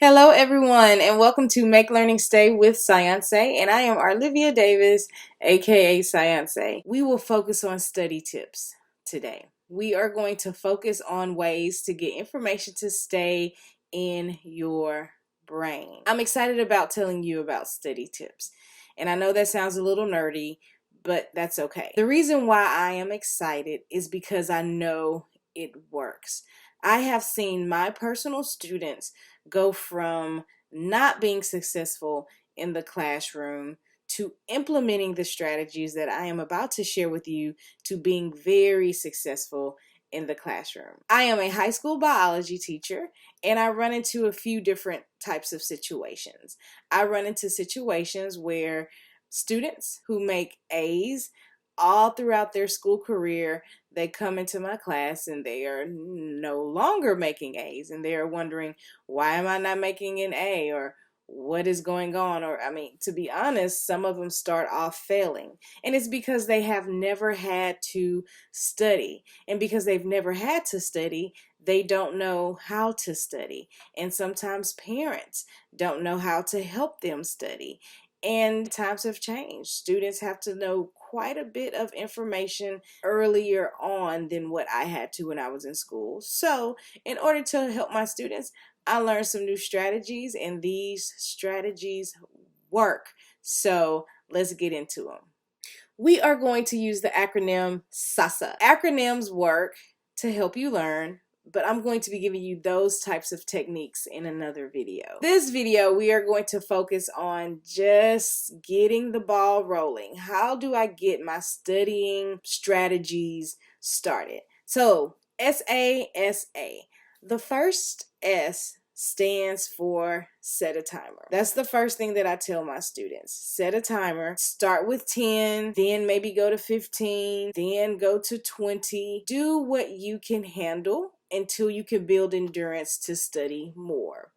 Hello, everyone, and welcome to Make Learning Stay with Science, and I am Arlivia Davis, aka Science. We will focus on study tips today. We are going to focus on ways to get information to stay in your brain. I'm excited about telling you about study tips, and I know that sounds a little nerdy, but that's okay. The reason why I am excited is because I know it works. I have seen my personal students go from not being successful in the classroom to implementing the strategies that I am about to share with you to being very successful in the classroom. I am a high school biology teacher and I run into a few different types of situations. I run into situations where students who make A's all throughout their school career, they come into my class and they are no longer making A's and they are wondering, why am I not making an A, or what is going on? Or, I mean, to be honest, some of them start off failing, and it's because they have never had to study. And because they've never had to study, they don't know how to study. And sometimes parents don't know how to help them study. And times have changed. Students have to know quite a bit of information earlier on than what I had to when I was in school. So, in order to help my students, I learned some new strategies, and these strategies work. So, let's get into them. We are going to use the acronym SASA. Acronyms work to help you learn, but I'm going to be giving you those types of techniques in another video. This video, we are going to focus on just getting the ball rolling. How do I get my studying strategies started? So, SASA. The first S stands for set a timer. That's the first thing that I tell my students. Set a timer. Start with 10, then maybe go to 15, then go to 20. Do what you can handle until you can build endurance to study more.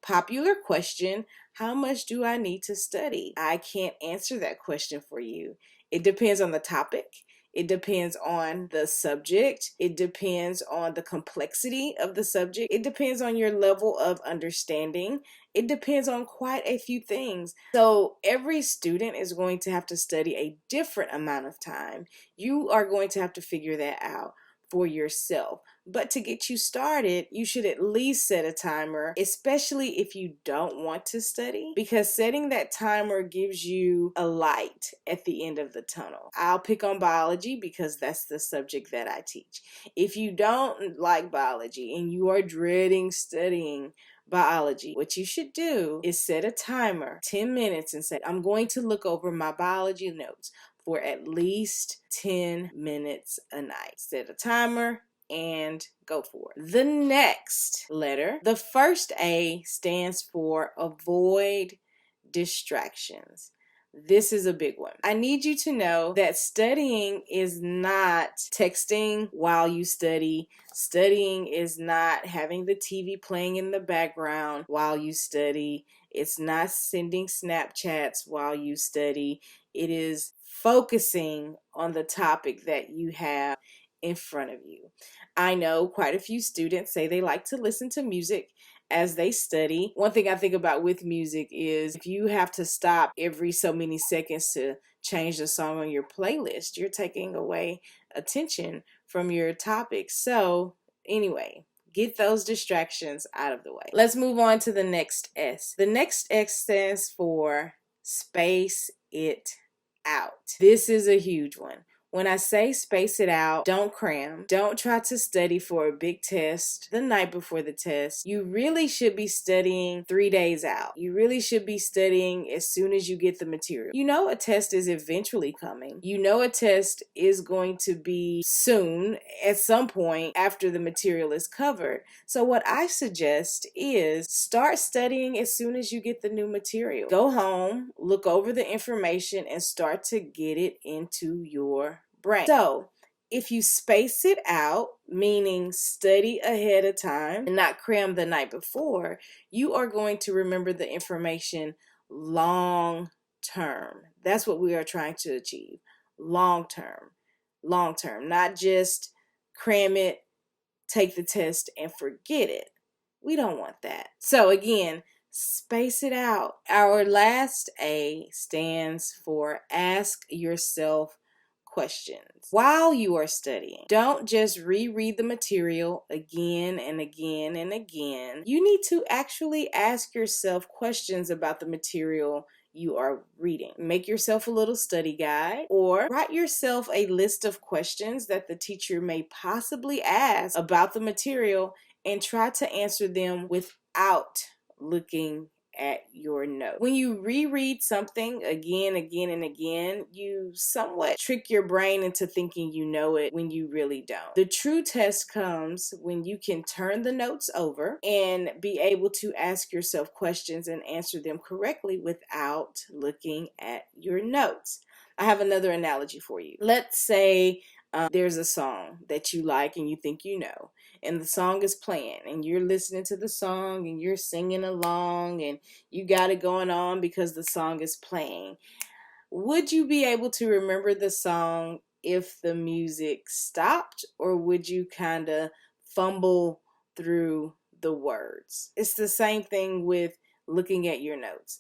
Popular question: how much do I need to study? I can't answer that question for you. It depends on the topic. It depends on the subject. It depends on the complexity of the subject. It depends on your level of understanding. It depends on quite a few things. So every student is going to have to study a different amount of time. You are going to have to figure that out for yourself. But to get you started, you should at least set a timer, especially if you don't want to study, because setting that timer gives you a light at the end of the tunnel. I'll pick on biology because that's the subject that I teach. If you don't like biology and you are dreading studying biology, what you should do is set a timer, 10 minutes, and say, I'm going to look over my biology notes for at least 10 minutes a night. Set a timer and go for it. The next letter, the first A, stands for avoid distractions. This is a big one. I need you to know that studying is not texting while you study. Studying is not having the TV playing in the background while you study. It's not sending Snapchats while you study. It is focusing on the topic that you have in front of you. I know quite a few students say they like to listen to music as they study. One thing I think about with music is if you have to stop every so many seconds to change the song on your playlist, you're taking away attention from your topic. So anyway, get those distractions out of the way. Let's move on to the next S. The next S stands for space it out. This is a huge one. When I say space it out, don't cram. Don't try to study for a big test the night before the test. You really should be studying 3 days out. You really should be studying as soon as you get the material. You know a test is eventually coming. You know a test is going to be soon at some point after the material is covered. So what I suggest is start studying as soon as you get the new material. Go home, look over the information, and start to get it into your brain. So if you space it out, meaning study ahead of time and not cram the night before, you are going to remember the information long term. That's what we are trying to achieve. Long term. Long term. Not just cram it, take the test, and forget it. We don't want that. So again, space it out. Our last A stands for ask yourself questions while you are studying. Don't just reread the material again and again and again. You need to actually ask yourself questions about the material you are reading. Make yourself a little study guide or write yourself a list of questions that the teacher may possibly ask about the material and try to answer them without looking at your note. When you reread something again, and again, you somewhat trick your brain into thinking you know it when you really don't. The true test comes when you can turn the notes over and be able to ask yourself questions and answer them correctly without looking at your notes. I have another analogy for you. Let's say there's a song that you like and you think you know, and the song is playing and you're listening to the song and you're singing along and you got it going on because the song is playing. Would you be able to remember the song if the music stopped, or would you kind of fumble through the words? It's the same thing with looking at your notes.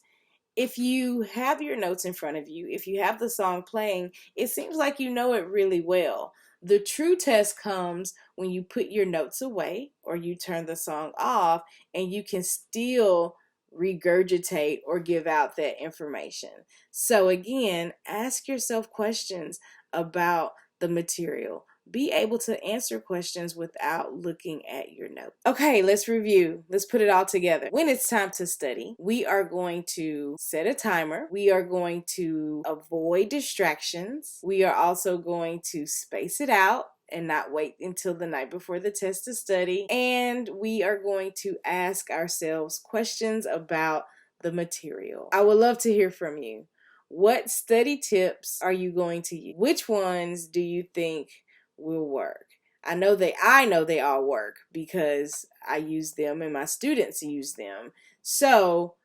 If you have your notes in front of you, if you have the song playing, it seems like you know it really well. The true test comes when you put your notes away or you turn the song off and you can still regurgitate or give out that information. So again, ask yourself questions about the material. Be able to answer questions without looking at your notes. Okay, let's review. Let's put it all together. When it's time to study, we are going to set a timer. We are going to avoid distractions. We are also going to space it out and not wait until the night before the test to study. And we are going to ask ourselves questions about the material. I would love to hear from you. What study tips are you going to use? Which ones do you think will work? I know they all work because I use them and my students use them. So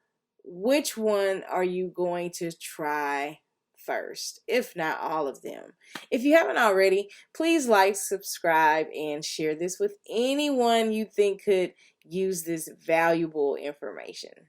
which one are you going to try first, if not all of them? If you haven't already, please like, subscribe, and share this with anyone you think could use this valuable information.